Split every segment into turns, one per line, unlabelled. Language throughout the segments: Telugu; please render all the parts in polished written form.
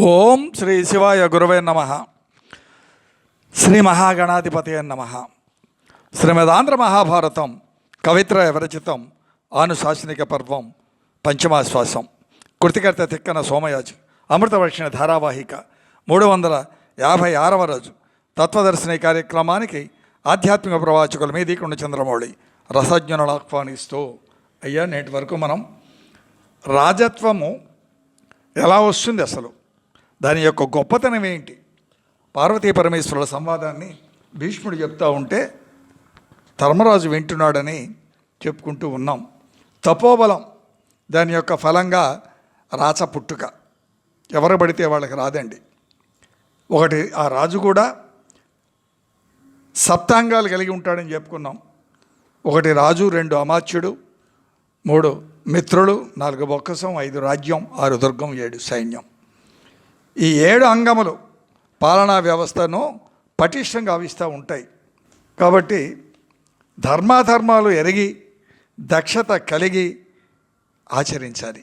ఓం శ్రీ శివాయ గురవే నమ. శ్రీ మహాగణాధిపతయ నమ. శ్రీమదాంధ్ర మహాభారతం కవిత్రయ విరచితం ఆనుశాసనిక పర్వం పంచమాశ్వాసం. కృతికర్త తిక్కన సోమయాజి. అమృతవర్షిణ ధారావాహిక 356వ రోజు. తత్వదర్శిని కార్యక్రమానికి ఆధ్యాత్మిక ప్రవాచకులు మీ దీకుండ చంద్రమౌళి రసజ్ఞులను ఆహ్వానిస్తూ, అయ్యా నేటి వరకు మనం రాజత్వము ఎలా వస్తుంది, అసలు దాని యొక్క గొప్పతనం ఏంటి, పార్వతీ పరమేశ్వరుల సంవాదాన్ని భీష్ముడు చెప్తూ ఉంటే ధర్మరాజు వింటున్నాడని చెప్పుకుంటూ ఉన్నాం. తపోబలం దాని యొక్క ఫలంగా రాచ పుట్టుక ఎవరు పడితే వాళ్ళకి రాదండి. ఒకటి ఆ రాజు కూడా సప్తాంగాలు కలిగి ఉంటాడని చెప్పుకున్నాం. ఒకటి రాజు, 2 అమాత్యుడు, 3 మిత్రులు, 4 బొక్కసం, 5 రాజ్యం, 6 దుర్గం, 7 సైన్యం. ఈ 7 అంగములు పాలనా వ్యవస్థను పటిష్టంగా ఆవిస్తూ ఉంటాయి. కాబట్టి ధర్మాధర్మాలు ఎరిగి దక్షత కలిగి ఆచరించాలి.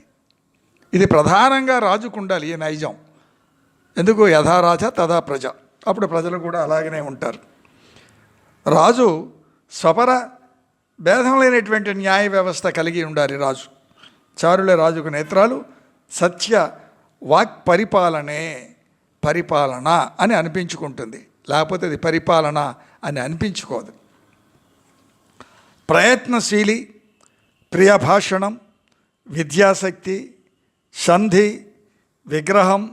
ఇది ప్రధానంగా రాజుకు ఉండాలి ఈ నైజం. ఎందుకు? యథా రాజ తథా ప్రజ. అప్పుడు ప్రజలు కూడా అలాగనే ఉంటారు. రాజు స్వపర భేదం లేనటువంటి న్యాయ వ్యవస్థ కలిగి ఉండాలి. రాజు చారులే రాజుకు నేత్రాలు. సత్య వాక్ పరిపాలన అని అనిపించుకుంటుంది, లేకపోతే అది పరిపాలన అని అనిపించుకోదు. ప్రయత్నశీలి, ప్రియభాషణం, విద్యాశక్తి, సంధి, విగ్రహం,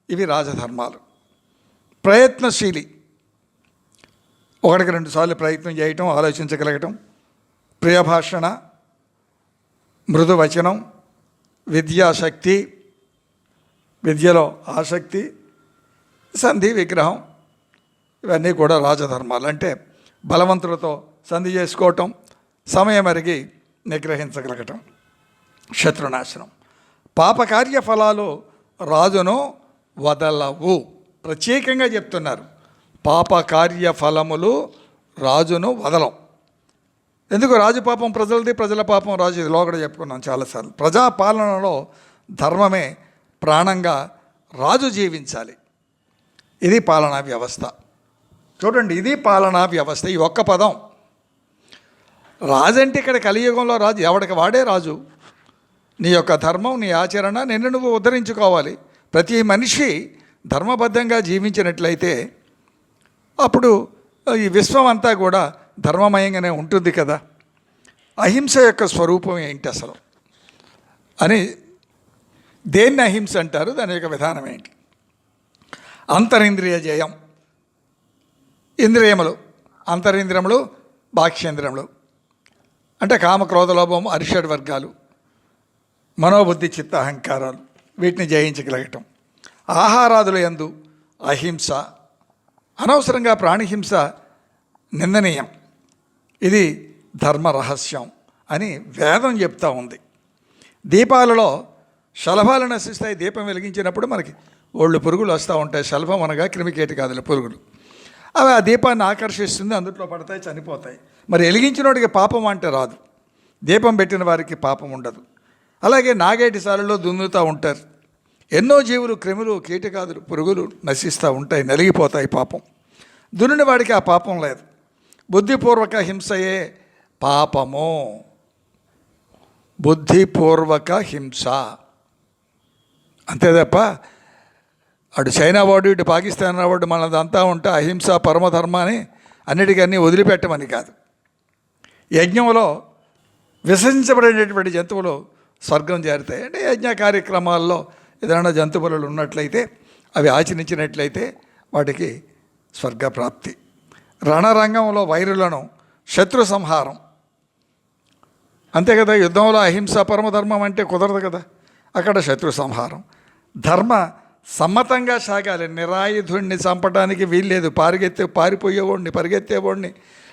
ఇవి రాజధర్మాలు. ప్రయత్నశీలి, 1కి 2 సార్లు ప్రయత్నం చేయటం, ఆలోచించగలగటం. ప్రియభాషణ, మృదు వచనం, విద్యాశక్తి, విద్యలో ఆసక్తి, సంధి, విగ్రహం, ఇవన్నీ కూడా రాజధర్మాలు. అంటే బలవంతులతో సంధి చేసుకోవటం, సమయం అరిగి నిగ్రహించగలగటం. శత్రునాశనం. పాపకార్య ఫలాలు రాజును వదలవు. ప్రత్యేకంగా చెప్తున్నారు, పాపకార్య ఫలములు రాజును వదలం. ఎందుకు? రాజు పాపం ప్రజలది, ప్రజల పాపం రాజు. ఇది లోగడ చెప్పుకున్నాం చాలాసార్లు. ప్రజాపాలనలో ధర్మమే ప్రాణంగా రాజు జీవించాలి. ఇది పాలనా వ్యవస్థ. చూడండి, ఇది పాలనా వ్యవస్థ. ఈ ఒక్క పదం రాజు అంటే ఇక్కడ కలియుగంలో రాజు ఎవడికి వాడే రాజు. నీ యొక్క ధర్మం, నీ ఆచరణ నిన్ను నువ్వు ఉద్ధరించుకోవాలి. ప్రతి మనిషి ధర్మబద్ధంగా జీవించినట్లయితే అప్పుడు ఈ విశ్వం అంతా కూడా ధర్మమయంగానే ఉంటుంది కదా. అహింస యొక్క స్వరూపం ఏంటి అసలు అని, దేన్ని అహింస అంటారు, దాని యొక్క విధానం ఏంటి? అంతరింద్రియ జయం. ఇంద్రియములు, అంతరింద్రియములు, బాహ్యేంద్రియములు అంటే కామక్రోధలోభం, అరిషడ్ వర్గాలు, మనోబుద్ధి, చిత్త, అహంకారాలు, వీటిని జయించగలగటం. ఆహారాదుల యందు అహింస. అనవసరంగా ప్రాణిహింస నిందనీయం. ఇది ధర్మ రహస్యం అని వేదం చెప్తూ ఉంది. దీపాలలో శలభాలు నశిస్తాయి. దీపం వెలిగించినప్పుడు మనకి ఒళ్ళు పురుగులు వస్తూ ఉంటాయి. శలభం అనగా క్రిమికీటకాదుల పురుగులు. అవి ఆ దీపాన్ని ఆకర్షిస్తుంది, అందుట్లో పడతాయి, చనిపోతాయి. మరి వెలిగించినోడికి పాపం అంటే రాదు, దీపం పెట్టిన వారికి పాపం ఉండదు. అలాగే నాగేటి సాలలో దున్నుతూ ఉంటారు. ఎన్నో జీవులు, క్రిములు, కీటకాదులు, పురుగులు నశిస్తూ ఉంటాయి, నలిగిపోతాయి. పాపం దున్నిన వాడికి ఆ పాపం లేదు. బుద్ధిపూర్వక హింసయే పాపము. బుద్ధిపూర్వక హింస అంతే తప్ప అటు చైనా వాడు, ఇటు పాకిస్తాన్ వాడు మనదంతా ఉంటే అహింస పరమధర్మాన్ని అన్నిటికన్నీ వదిలిపెట్టమని కాదు. యజ్ఞంలో విసర్జించబడేటటువంటి జంతువులు స్వర్గం చేరుతాయి. అంటే యజ్ఞ కార్యక్రమాల్లో ఏదైనా జంతువులు ఉన్నట్లయితే, అవి ఆచరించినట్లయితే వాటికి స్వర్గప్రాప్తి. రణరంగంలో వైరులను, శత్రు సంహారం అంతే కదా. యుద్ధంలో అహింస పరమధర్మం అంటే కుదరదు కదా. అక్కడ శత్రు సంహారం. ధర్మ సమ్మతంగా సాగాలి. నిరాయుధుడిని చంపడానికి వీల్లేదు. పారిపోయేవాడిని, పరిగెత్తేవాడిని,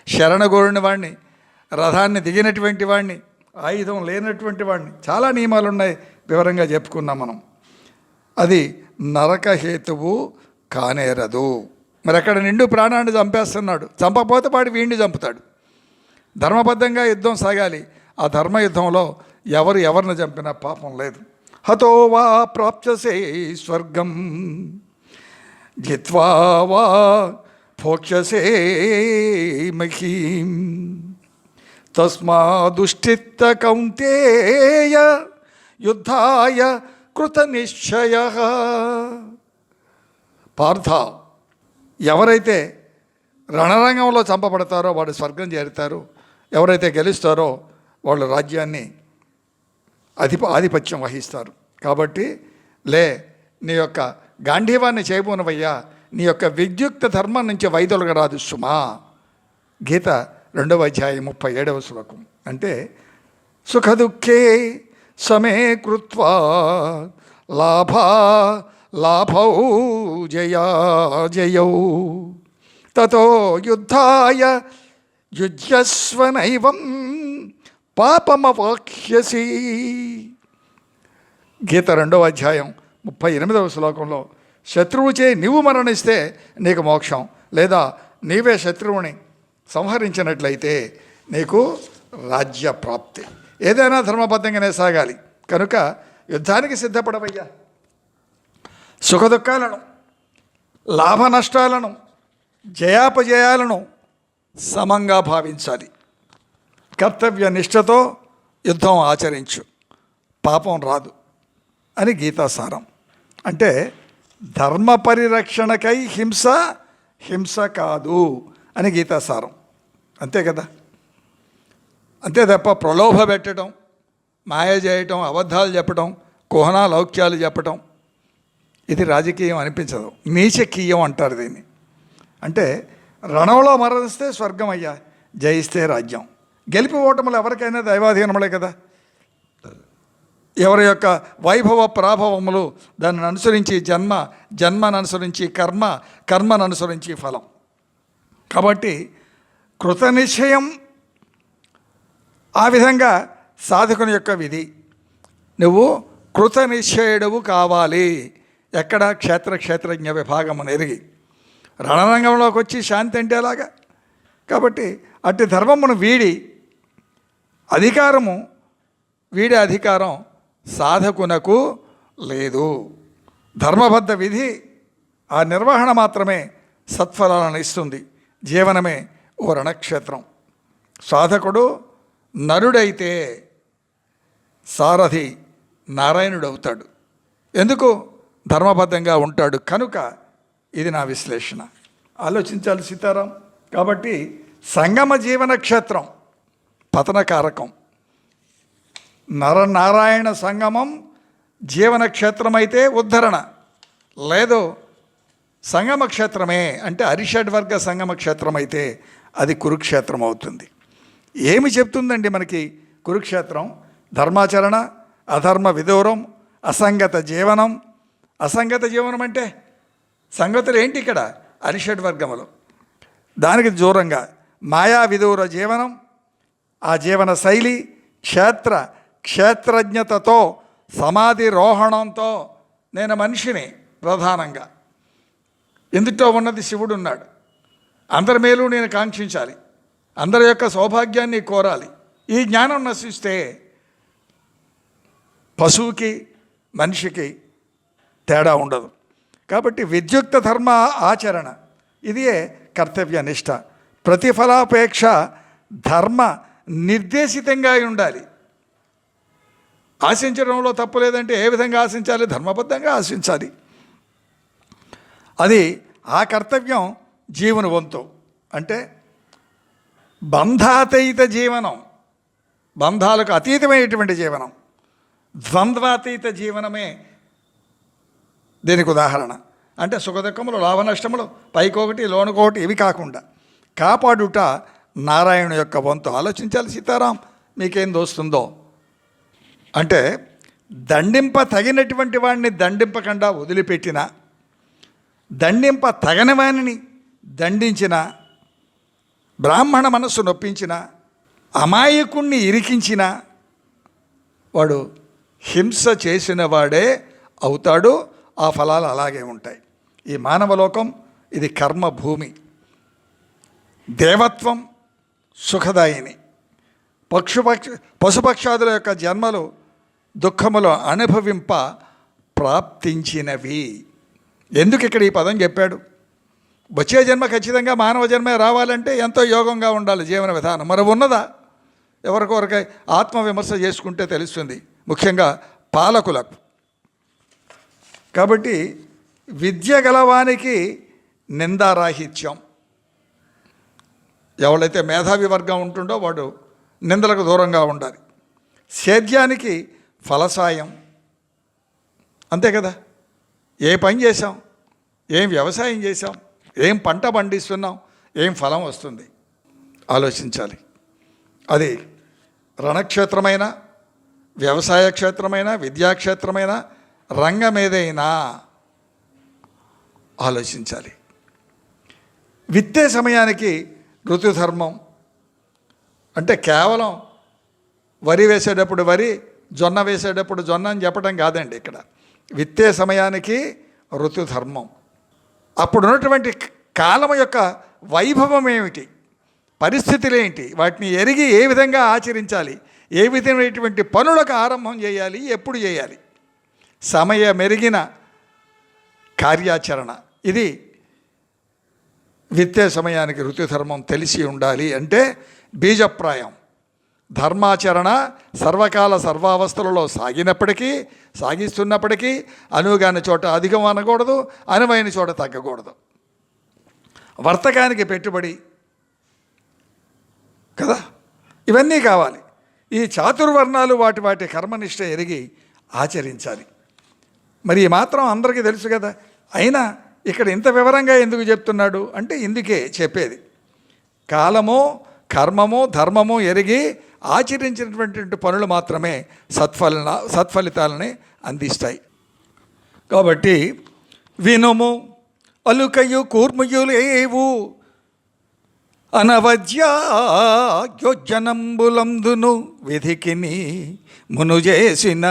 శరణగోరిన వాడిని, రథాన్ని దిగినటువంటి వాడిని, ఆయుధం లేనటువంటి వాడిని, చాలా నియమాలు ఉన్నాయి, వివరంగా చెప్పుకున్నాం మనం. అది నరకహేతువు కానేరదు. మరి అక్కడ నిండు ప్రాణాన్ని చంపేస్తున్నాడు. చంపకపోతే వాడు వీడిని చంపుతాడు. ధర్మబద్ధంగా యుద్ధం సాగాలి. ఆ ధర్మయుద్ధంలో ఎవరిని చంపినా పాపం లేదు. హతో వా ప్రాప్స్యసే స్వర్గం జిత్వా వా భోక్ష్యసే మహీం తస్మాదుష్ఠిత కౌంతేయ యుద్ధాయ కృతనిశ్చయః. పార్థ, ఎవరైతే రణరంగంలో చంపబడతారో వాడు స్వర్గం చేరుతారు, ఎవరైతే గెలుస్తారో వాళ్ళు రాజ్యాన్ని ఆధిపత్యం వహిస్తారు. కాబట్టి నీ యొక్క గాంధీవాన్ని చేయబోనవయ్యా, నీ యొక్క విద్యుక్త ధర్మం నుంచి వైదొలగరాదు సుమా. గీత 2వ అధ్యాయం 37వ శ్లోకం. అంటే సుఖదుఃఖే సమే కృత్వా లాభౌ జయౌ తతో యుద్ధాయ యుజ్యస్వనైవం పాపమవాక్ష్యసి. గీత 2వ అధ్యాయం 38వ శ్లోకంలో శత్రువుచే నీవు మరణిస్తే నీకు మోక్షం, లేదా నీవే శత్రువుని సంహరించినట్లయితే నీకు రాజ్య ప్రాప్తి. ఏదైనా ధర్మబద్ధంగానే సాగాలి. కనుక యుద్ధానికి సిద్ధపడవయ్యా. సుఖదుఖాలను, లాభ నష్టాలను, జయాపజయాలను సమంగా భావించాలి. కర్తవ్య నిష్ఠతో యుద్ధం ఆచరించు, పాపం రాదు అని గీతాసారం. అంటే ధర్మ పరిరక్షణకై హింస కాదు అని గీతాసారం. అంతే కదా. అంతే తప్ప ప్రలోభ పెట్టడం, మాయ చేయటం, అబద్ధాలు చెప్పడం, కుహనా లౌక్యాలు చెప్పటం ఇది రాజకీయం అనిపించదు. నీచకీయం అంటారు దీన్ని. అంటే రణంలో మరణిస్తే స్వర్గం అయ్యా, జయిస్తే రాజ్యం. గెలిపి ఓటములు ఎవరికైనా దైవాధీనములే కదా. ఎవరి యొక్క వైభవ ప్రాభవములు దాన్ని అనుసరించి జన్మను అనుసరించి కర్మను అనుసరించి ఫలం. కాబట్టి కృతనిశ్చయం ఆ విధంగా సాధకుని యొక్క విధి. నువ్వు కృతనిశ్చయుడవు కావాలి. ఎక్కడ క్షేత్రజ్ఞ విభాగమును ఎరిగి రణరంగంలోకి వచ్చి శాంతి అంటే అలాగా. కాబట్టి అట్టి ధర్మమును వీడే అధికారం సాధకునకు లేదు. ధర్మబద్ధ విధి ఆ నిర్వహణ మాత్రమే సత్ఫలాలను ఇస్తుంది. జీవనమే ఓ రణక్షేత్రం. సాధకుడు నరుడైతే సారథి నారాయణుడవుతాడు. ఎందుకు? ధర్మబద్ధంగా ఉంటాడు కనుక. ఇది నా విశ్లేషణ. ఆలోచించాలి సీతారాం. కాబట్టి సంగమ జీవన క్షేత్రం పతనకారకం. నరనారాయణ సంగమం జీవన క్షేత్రమైతే ఉద్ధరణ, లేదు సంగమ క్షేత్రమే అంటే అరిషడ్వర్గ సంగమ క్షేత్రమైతే అది కురుక్షేత్రం అవుతుంది. ఏమి చెప్తుందండి మనకి కురుక్షేత్రం? ధర్మాచరణ, అధర్మ విదూరం, అసంగత జీవనం. అసంగత జీవనం అంటే సంగతులు ఏంటి ఇక్కడ? అరిషడ్వర్గములు. దానికి దూరంగా మాయా విదూర జీవనం, ఆ జీవన శైలి క్షేత్రజ్ఞతతో సమాధి రోహణంతో నేను మనిషిని ప్రధానంగా. ఎందుతో ఉన్నది శివుడు ఉన్నాడు. అందరి మేలు నేను కాంక్షించాలి, అందరి యొక్క సౌభాగ్యాన్ని కోరాలి. ఈ జ్ఞానం నశిస్తే పశువుకి మనిషికి తేడా ఉండదు. కాబట్టి విద్యుక్త ధర్మ ఆచరణ ఇదే కర్తవ్య నిష్ఠ. ప్రతిఫలాపేక్ష ధర్మ నిర్దేశితంగా ఉండాలి. ఆశించడంలో తప్పు లేదంటే ఏ విధంగా ఆశించాలి? ధర్మబద్ధంగా ఆశించాలి. అది ఆ కర్తవ్యం జీవన వంతు. అంటే బంధాతీత జీవనం, బంధాలకు అతీతమైనటువంటి జీవనం, ద్వంద్వాతీత జీవనమే దీనికి ఉదాహరణ. అంటే సుఖదుఖములు, లాభ నష్టములు, పైకొకటి లోనుకొకటి ఇవి కాకుండా కాపాడుట నారాయణ యొక్క వంతు. ఆలోచించాలి సీతారాం, మీకేం దోస్తుందో. అంటే దండింప తగినటువంటి వాడిని దండింపకుండా వదిలిపెట్టిన, దండింప తగని వాణిని దండించిన, బ్రాహ్మణ మనస్సు నొప్పించిన, అమాయకుణ్ణి ఇరికించిన వాడు హింస చేసిన వాడే అవుతాడు. ఆ ఫలాలు అలాగే ఉంటాయి. ఈ మానవలోకం ఇది కర్మభూమి. దేవత్వం సుఖదాయిని. పశుపక్షాదుల యొక్క జన్మలు దుఃఖములు అనుభవింప ప్రాప్తించినవి. ఎందుకు ఇక్కడ ఈ పదం చెప్పాడు? వచ్చే జన్మ ఖచ్చితంగా మానవ జన్మే రావాలంటే ఎంతో యోగంగా ఉండాలి జీవన విధానం. మరి ఉన్నదా? ఎవరికొరకై ఆత్మవిమర్శ చేసుకుంటే తెలుస్తుంది, ముఖ్యంగా పాలకులకు. కాబట్టి విద్య గలవానికి నిందారాహిత్యం. ఎవరైతే మేధావి వర్గం ఉంటుండో వాడు నిందలకు దూరంగా ఉండాలి. సేద్యానికి ఫలసాయం. అంతే కదా, ఏ పని చేసాం, ఏం వ్యవసాయం చేసాం, ఏం పంట పండిస్తున్నాం, ఏం ఫలం వస్తుంది ఆలోచించాలి. అది రణక్షేత్రమైన, వ్యవసాయ క్షేత్రమైన, విద్యాక్షేత్రమైన, రంగమేదైనా ఆలోచించాలి. విత్తే సమయానికి ఋతుధర్మం అంటే కేవలం వరి వేసేటప్పుడు వరి, జొన్న వేసేటప్పుడు జొన్న అని చెప్పడం కాదండి. ఇక్కడ విత్తే సమయానికి ఋతుధర్మం, అప్పుడు ఉన్నటువంటి కాలం యొక్క వైభవం ఏమిటి, పరిస్థితులు ఏంటి, వాటిని ఎరిగి ఏ విధంగా ఆచరించాలి, ఏ విధమైనటువంటి పనులకు ఆరంభం చేయాలి, ఎప్పుడు చేయాలి, సమయమెరిగిన కార్యాచరణ. ఇది విత్తే సమయానికి ఋతుధర్మం తెలిసి ఉండాలి. అంటే బీజప్రాయం. ధర్మాచరణ సర్వకాల సర్వావస్థలలో సాగిస్తున్నప్పటికీ అనువుగాని చోట అధికం అనకూడదు, అనువైన చోట తగ్గకూడదు. వర్తకానికి పెట్టుబడి కదా, ఇవన్నీ కావాలి. ఈ చాతుర్వర్ణాలు వాటి కర్మనిష్ట ఎరిగి ఆచరించాలి. మరి ఈ మాత్రం అందరికీ తెలుసు కదా. అయినా ఇక్కడ ఇంత వివరంగా ఎందుకు చెప్తున్నాడు అంటే ఇందుకే చెప్పేది. కాలము, కర్మము, ధర్మము ఎరిగి ఆచరించినటువంటి పనులు మాత్రమే సత్ఫలితాలని అందిస్తాయి. కాబట్టి వినుము అలుకయు కూర్మయులేవు అనవద్యోజనంబులందును విధికిని మును చేసిన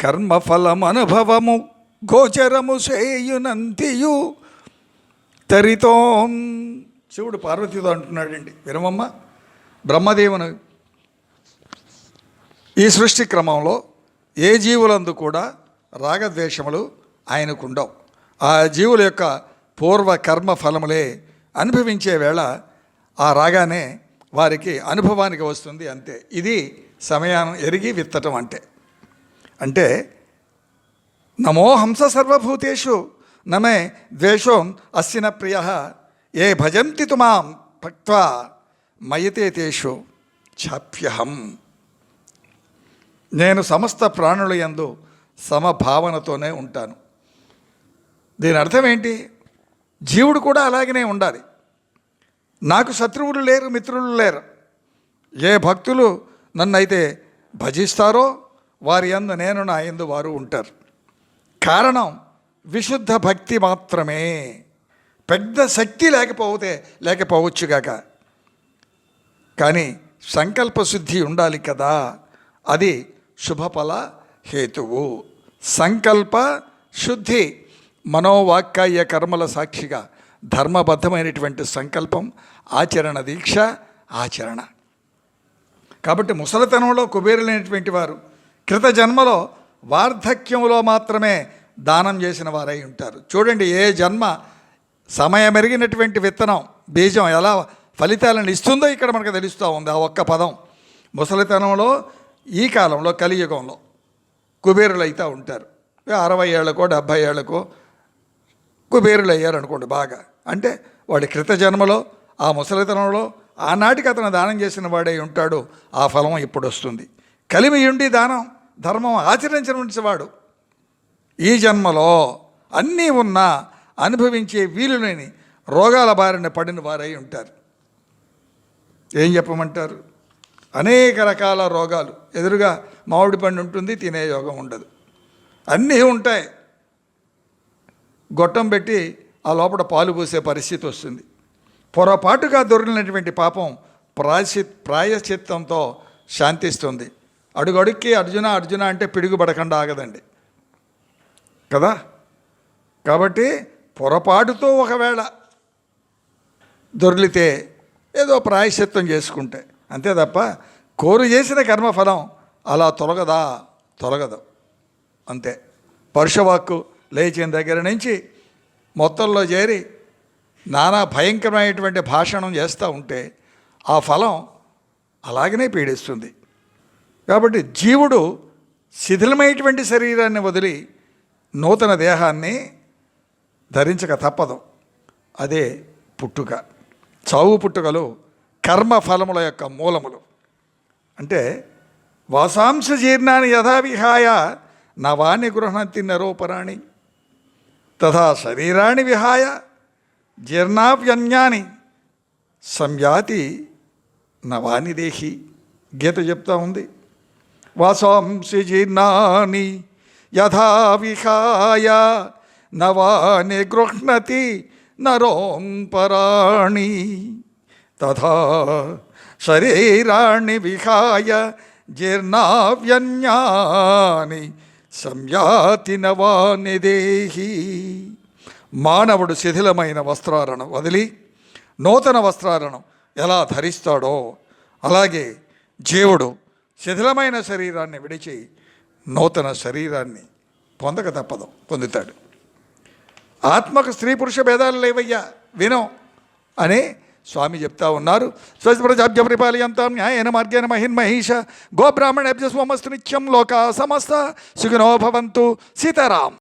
కర్మఫలమనుభవము గోచరము చేయునంతియు తరితోన్. శివుడు పార్వతితో అంటున్నాడండి, వినమమ్మ, బ్రహ్మదేవుని ఈ సృష్టి క్రమంలో ఏ జీవులందు కూడా రాగద్వేషములు ఆయనకుండవు. ఆ జీవుల యొక్క పూర్వ కర్మ ఫలములే అనుభవించే వేళ ఆ రాగానే వారికి అనుభవానికి వస్తుంది, అంతే. ఇది సమయాన్ని ఎరిగి విత్తటం అంటే నమో హంస సర్వభూతేషు నమే ద్వేషోం అస్సిన ప్రియ ఏ భజంతి తుమాం భక్త్వా మయతే తేషు చాప్యహం. నేను సమస్త ప్రాణుల యందు సమభావనతోనే ఉంటాను. దీని అర్థం ఏంటి? జీవుడు కూడా అలాగనే ఉండాలి. నాకు శత్రువులు లేరు, మిత్రులు లేరు. ఏ భక్తులు నన్నైతే భజిస్తారో వారి యందు నేను, నా యందు వారు ఉంటారు. కారణం విశుద్ధ భక్తి మాత్రమే. పెద్ద శక్తి లేకపోవచ్చుగాక, కానీ సంకల్పశుద్ధి ఉండాలి కదా. అది శుభఫల హేతువు. సంకల్ప శుద్ధి, మనోవాక్కాయ కర్మల సాక్షిగా ధర్మబద్ధమైనటువంటి సంకల్పం, ఆచరణ దీక్ష, ఆచరణ. కాబట్టి ముసలితనంలో కుబేరులైనటువంటి వారు కృత జన్మలో వార్ధక్యంలో మాత్రమే దానం చేసిన వారై ఉంటారు. చూడండి, ఏ జన్మ సమయమెరిగినటువంటి విత్తనం, బీజం ఎలా ఫలితాలను ఇస్తుందో ఇక్కడ మనకు తెలుస్తూ ఉంది. ఆ ఒక్క పదం ముసలితనంలో, ఈ కాలంలో కలియుగంలో కుబేరులు అవుతూ ఉంటారు. 60 ఏళ్ళకో 70 ఏళ్ళకో కుబేరులు అయ్యారు అనుకోండి బాగా. అంటే వాడి కృత జన్మలో ఆ ముసలితనంలో ఆనాటికి అతను దానం చేసిన వాడై ఉంటాడు. ఆ ఫలం ఇప్పుడు వస్తుంది. కలిమియుండి దానం ధర్మం ఆచరించిన వాడు ఈ జన్మలో అన్నీ ఉన్నా అనుభవించే వీలులేని రోగాల బారిన పడిన వారై ఉంటారు. ఏం చెప్పమంటారు? అనేక రకాల రోగాలు. ఎదురుగా మామిడి పండు ఉంటుంది, తినే యోగం ఉండదు. అన్నీ ఉంటాయి. గొట్టం పెట్టి ఆ లోపల పాలు పోసే పరిస్థితి వస్తుంది. పొరపాటుగా దొరికినటువంటి పాపం ప్రాయశ్చిత్తంతో శాంతిస్తుంది. అడుగడుక్కి అర్జున అర్జున అంటే పిడుగుపడకుండా ఆగదండి కదా. కాబట్టి పొరపాటుతో ఒకవేళ దొర్లితే ఏదో ప్రాయశ్చిత్తం చేసుకుంటే అంతే తప్ప కోరు చేసిన కర్మఫలం అలా తొలగదు. అంతే. పరుషవాక్కు లేచిన దగ్గర నుంచి మొత్తంలో చేరి నానా భయంకరమైనటువంటి భాషణం చేస్తూ ఉంటే ఆ ఫలం అలాగనే పీడిస్తుంది. కాబట్టి జీవుడు శిథిలమైనటువంటి శరీరాన్ని వదిలి నూతన దేహాన్ని ధరించక తప్పదు. అదే పుట్టుక. చావు పుట్టుకలు కర్మ ఫలముల యొక్క మూలములు. అంటే వాసాంశ జీర్ణాన్ని యథావిహాయ నవాన్ని గృహణంతి నరోపరాణి తథా శరీరాన్ని విహాయ జీర్ణావ్యన్యాని సంయాతి నవాని దేహి. గీత చెప్తా ఉంది, వాసాంసి జీర్ణాని యథా విహాయ నవాని గృహ్ణతి నరోం పరాణి తథా శరీరాణి విహాయ జీర్ణావ్యన్యాని సంయాతి నవాని దేహి. మానవుడు శిథిలమైన వస్త్రాలను వదిలి నూతన వస్త్రాలను ఎలా ధరిస్తాడో అలాగే జీవుడు శిథిలమైన శరీరాన్ని విడిచి నూతన శరీరాన్ని పొందక తప్పదు, పొందుతాడు. ఆత్మకు స్త్రీ పురుష భేదాలు లేవయ్యా, వినో అని స్వామి చెప్తా ఉన్నారు. స్వస్తిప్రజాభ్య పరిపాలయంతాం న్యాయేన మార్గేణ మహిన్మహీష గోబ్రాహ్మణేభ్యో స్వమస్తు నిత్యం లోకా సమస్త సుఖినో భవంతు. సీతారాం.